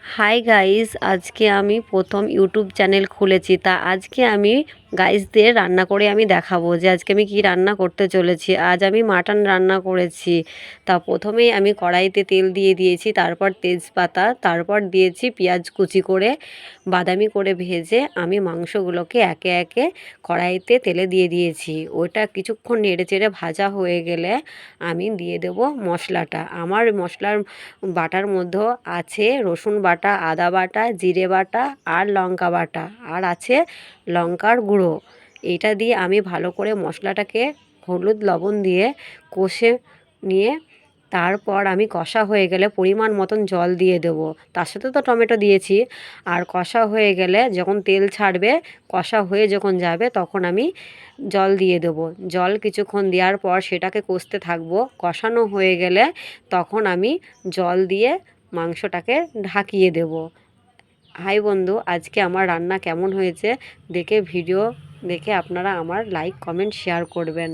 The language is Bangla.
হাই গাইস, আজকে আমি প্রথম ইউটিউব চ্যানেল খুলেছি। তা আজকে আমি গাইসদের রান্না করে আমি দেখাবো যে আজকে আমি কি রান্না করতে চলেছি। আজ আমি মাটন রান্না করেছি। তা প্রথমেই আমি কড়াইতে তেল দিয়ে দিয়েছি, তারপর তেজপাতা, তারপর দিয়েছি পেঁয়াজ কুচি করে বাদামি করে ভেজে আমি মাংসগুলোকে একে একে কড়াইতে তেলে দিয়ে দিয়েছি। ওটা কিছুক্ষণ নেড়ে চেড়ে ভাজা হয়ে গেলে আমি দিয়ে দেব মশলাটা। আমার মশলার বাটার মধ্যেও আছে রসুন বাটা, আদা বাটা, জিরে বাটা আর লঙ্কা বাটা, আর আছে লঙ্কার গুঁড়ো। এইটা দিয়ে আমি ভালো করে মশলাটাকে হলুদ লবণ দিয়ে কষে নিয়ে তারপর আমি কষা হয়ে গেলে পরিমাণ মতন জল দিয়ে দেবো। তার সাথে তো টমেটো দিয়েছি। আর কষা হয়ে গেলে যখন তেল ছাড়বে, কষা হয়ে যখন যাবে, তখন আমি জল দিয়ে দেবো। জল কিছুক্ষণ দেওয়ার পর সেটাকে কষতে থাকবো। কষানো হয়ে গেলে তখন আমি জল দিয়ে মাংসটাকে ঢাকিয়ে দেব। হাই বন্ধু, আজকে আমার রান্না কেমন হয়েছে দেখে ভিডিও দেখে আপনারা আমার লাইক কমেন্ট শেয়ার করবেন।